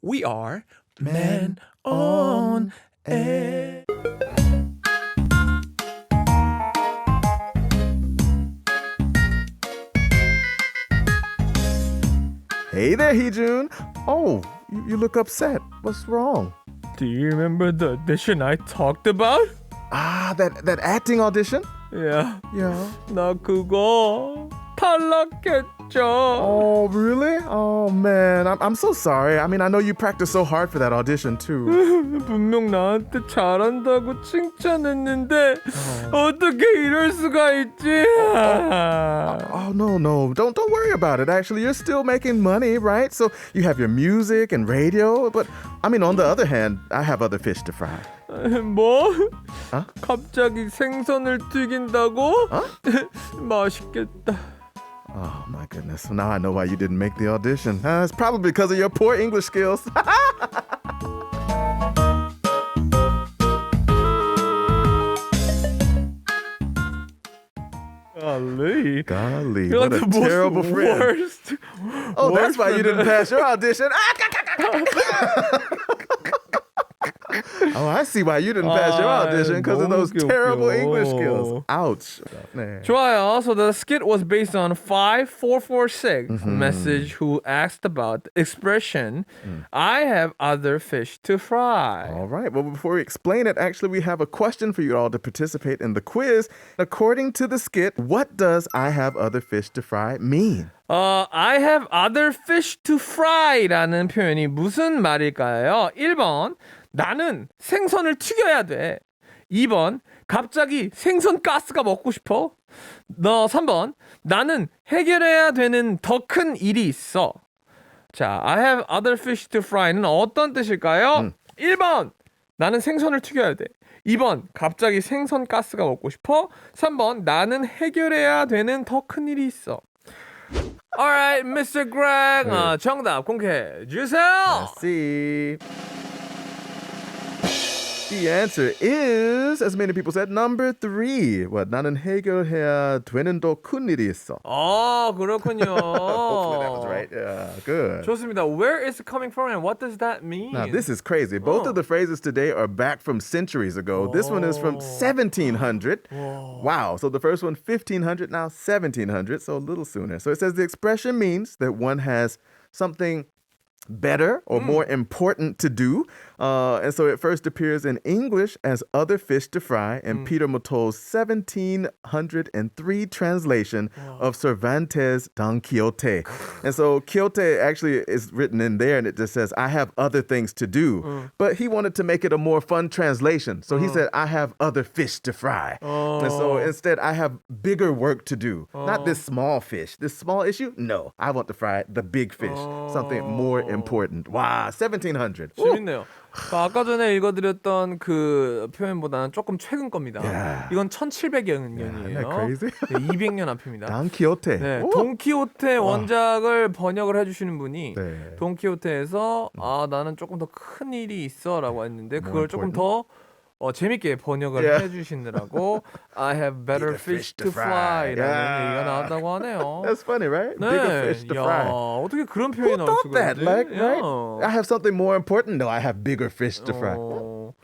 We are Men on Air. Hey there, Heejun. Oh, you look upset. What's wrong? Do you remember the audition I talked about? Ah, that acting audition? Yeah. Yeah. 나 그거 탈락했죠. Oh, really? Oh, man. I'm so sorry. I mean, I know you practiced so hard for that audition, too. 분명 나한테 잘한다고 칭찬했는데 어떻게 이럴 수가 있지? Oh, no. Don't worry about it. Actually, you're still making money, right? So you have your music and radio. But, I mean, on the other hand, I have other fish to fry. 뭐? 어? 갑자기 생선을 튀긴다고? 어? 맛있겠다. Oh, my goodness. Now I know why you didn't make the audition. It's probably because of your poor English skills. Golly, You're what like a the terrible friend. worst. Oh, that's worst why you friend. didn't pass your audition. Oh, I see why you didn't pass your audition because of those 너무 terrible 웃겨. English skills. Ouch. 네. 좋아요. So the skit was based on 5446 message who asked about the expression I have other fish to fry. All right. Well, before we explain it, actually, we have a question for you all to participate in the quiz. According to the skit, what does I have other fish to fry mean? I have other fish to fry라는 표현이 무슨 말일까요? 1번 나는 생선을 튀겨야 돼. 2번 갑자기 생선 가스가 먹고 싶어. 3번 나는 해결해야 되는 더 큰 일이 있어. 자, I have other fish to fry는 어떤 뜻일까요? 1번 나는 생선을 튀겨야 돼. 2번 갑자기 생선 가스가 먹고 싶어. 3번 나는 해결해야 되는 더 큰 일이 있어. Alright, Mr. Greg. 정답 공개해 주세요. Let's see. The answer is, as many people said, number 3. What? 나는 해결해야 되는 더 큰 일이 있어. 그렇군요. Hopefully that was right. Yeah, good. 좋습니다. Where is it coming from and what does that mean? Now, this is crazy. Both of the phrases today are back from centuries ago. This one is from 1700. Wow. So the first one, 1500, now 1700, so a little sooner. So it says the expression means that one has something better or more important to do. And so it first appears in English as other fish to fry in Peter Mottol's 1703 translation of Cervantes' Don Quixote. And so Quixote actually is written in there and it just says, I have other things to do. But he wanted to make it a more fun translation. So he said, I have other fish to fry. And so instead, I have bigger work to do. Not this small fish. This small issue? No. I want to fry the big fish. Something more important. Wow, 1700. 재밌네요. 아까 전에 읽어드렸던 그 표현보다는 조금 최근 겁니다. Yeah. 이건 1700년이에요. Isn't that crazy? 200년 앞입니다. Don Quixote. 네, 오! 돈키호테 원작을 번역을 해주시는 분이 네. 돈키호테에서 나는 조금 더 큰 일이 있어라고 했는데 그걸 조금 important. 더 재밌게 번역을 Yeah. 해주시느라고 I have better fish to fry라는 얘기가 나왔다고 하네요. That's funny, right? 네. Bigger fish to 야, fry. 어떻게 그런 표현이 Who 나올 thought 수가 that? 있지? Like, right? 야. I have something more important. No, I have bigger fish to fry.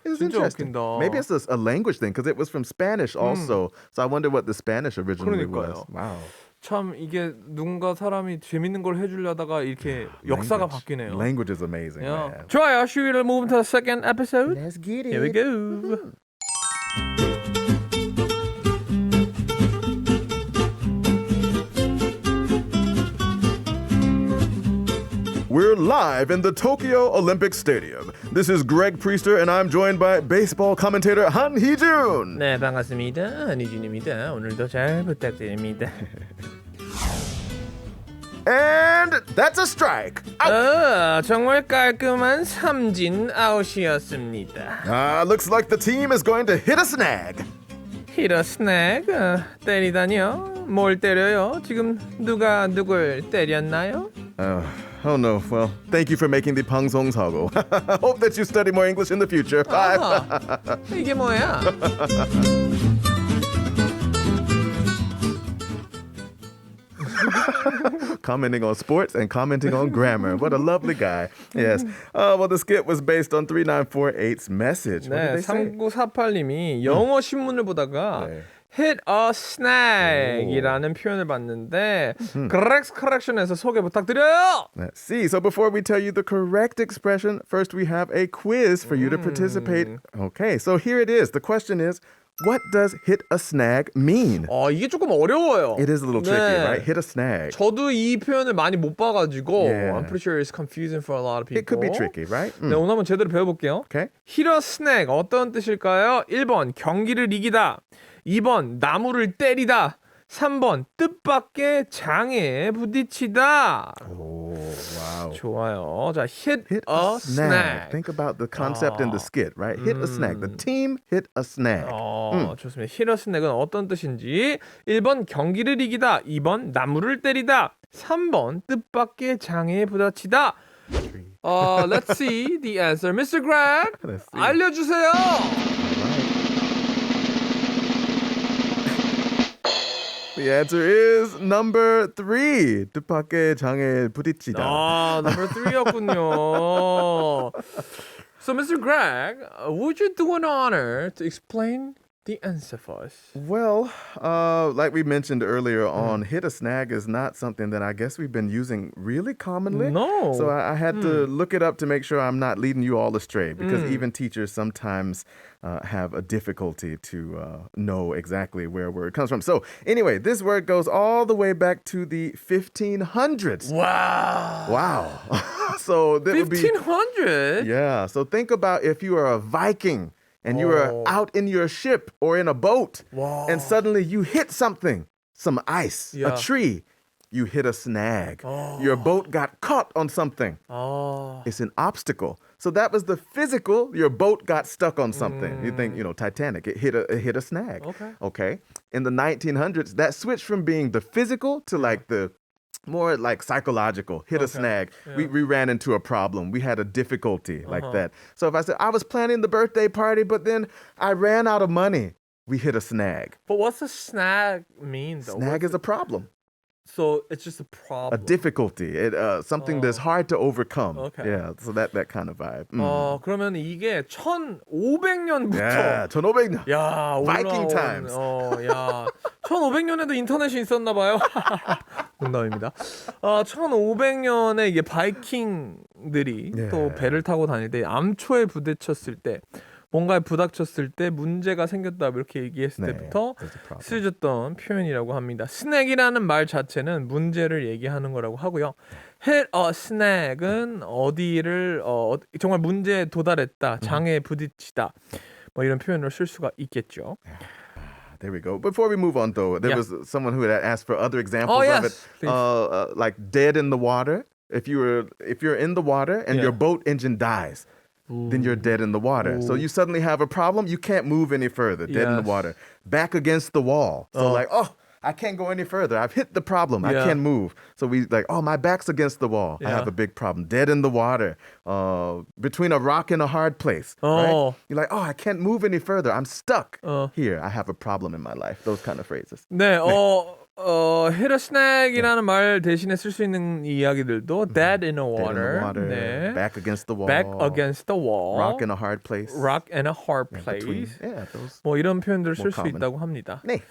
It's 진짜 interesting. 웃긴다. Maybe it's a language thing because it was from Spanish also. So I wonder what the Spanish originally was. 그러니까요. Wow. 참 이게 누군가 사람이 재밌는 걸 해주려다가 이렇게 역사가 바뀌네요. Language is amazing, Yeah. man. 좋아요. Should we move to the second episode? Let's get it. Here we go. We're live in the Tokyo Olympic Stadium. This is Greg Priester and I'm joined by baseball commentator Han Hee-jun. 네, 반갑습니다. 한희준입니다. 오늘도 잘 부탁드립니다. And that's a strike. Out. 정말 깔끔한 삼진 아웃이었습니다. Looks like the team is going to hit a snag. 히터 스낵 때리다니요? 뭘 때려요? 지금 누가 누굴 때렸나요? Oh no. Well, thank you for making the 방송사고. Hope that you study more English in the future. Bye. 이게 뭐야? commenting on sports and commenting on grammar. What a lovely guy. Yes. Well, the skit was based on 3948's message. What did 네, they say? 3948님이 영어 신문을 보다가 네. hit a snag이라는 표현을 봤는데 correct correction에서 소개 부탁드려요. Let's see. So before we tell you the correct expression, first we have a quiz for you to participate. Okay, so here it is. The question is, what does hit a snag mean? 이게 조금 어려워요. It is a little tricky, 네. right? Hit a snag. 저도 이 표현을 많이 못 봐가지고 Yeah. I'm pretty sure it's confusing for a lot of people. It could be tricky, right? 네, 오늘 한번 제대로 배워볼게요. Okay. hit a snag 어떤 뜻일까요? 1번 경기를 이기다 2번 나무를 때리다 3번 뜻밖의 장애에 부딪히다. Oh, wow. 좋아요. 자, hit Hit a snag. snag. Think about the concept in the skit, right? Hit a snag. The team hit a snag. 좋습니다. hit a snag은 어떤 뜻인지 1번 경기를 이기다 2번 나무를 때리다 3번 뜻밖의 장애에 부딪히다. Let's see the answer. Mr. Greg, Let's see. 알려주세요. The answer is number 3. 뜻밖의 장애에 부딪히다. number 3였군요. So, Mr. Greg, would you do an honor to explain the answer for us? Well, like we mentioned earlier on, hit a snag is not something that I guess we've been using really commonly. No. So I had to look it up to make sure I'm not leading you all astray because even teachers sometimes have a difficulty to know exactly where a word comes from. So anyway, this word goes all the way back to the 1500s. Wow. Wow. So that would be 1500? Yeah. So think about if you are a Viking and you are out in your ship or in a boat and suddenly you hit something, some ice, Yeah. a tree, you hit a snag. Your boat got caught on something. It's an obstacle. So that was the physical, your boat got stuck on something. You think, Titanic, it hit a snag. Okay. In the 1900s, that switched from being the physical to like the more like psychological, hit a snag. Yeah. We ran into a problem. We had a difficulty like that. So if I said, I was planning the birthday party, but then I ran out of money, we hit a snag. But what's a snag mean, though? Snag is a problem. So it's just a problem. A difficulty, something that's hard to overcome. Okay. Yeah, so that kind of vibe. 그러면 이게 1500년부터 Yeah, 1500년. 야, Viking 올라온, times. 야, 1500년에도 인터넷이 있었나 봐요. 농담입니다. 1500년에 이게 바이킹들이 네. 또 배를 타고 다닐 때 암초에 부딪혔을 때 뭔가에 부닥쳤을 때 문제가 생겼다 이렇게 얘기했을 네, 때부터 there's a problem. 쓰여졌던 표현이라고 합니다. 스낵이라는 말 자체는 문제를 얘기하는 거라고 하고요. hit a snag은 어디를 정말 문제에 도달했다, 장애에 부딪히다 뭐 이런 표현을 쓸 수가 있겠죠. There we go. Before we move on, though, there Yeah. was someone who had asked for other examples yes, of it, please. like dead in the water. If you're in the water and your boat engine dies, then you're dead in the water. So you suddenly have a problem. You can't move any further. Dead in the Yes. water. Back against the wall. So I can't go any further. I've hit the problem. I Yeah. can't move. So we my back's against the wall. I have Yeah. a big problem. Dead in the water. Between a rock and a hard place. Oh. Right? You're like, I can't move any further. I'm stuck here. I have a problem in my life. Those kind of phrases. 네, hit a snag이라는 말 대신에 쓸 수 있는 이야기들도 dead in the Dead water, in the water. 네. Back against the wall. back against the wall, Rock in a hard place. rock and a hard Between. place. Yeah, those. 뭐 이런 표현들을 쓸 수 common. 있다고 합니다. 네.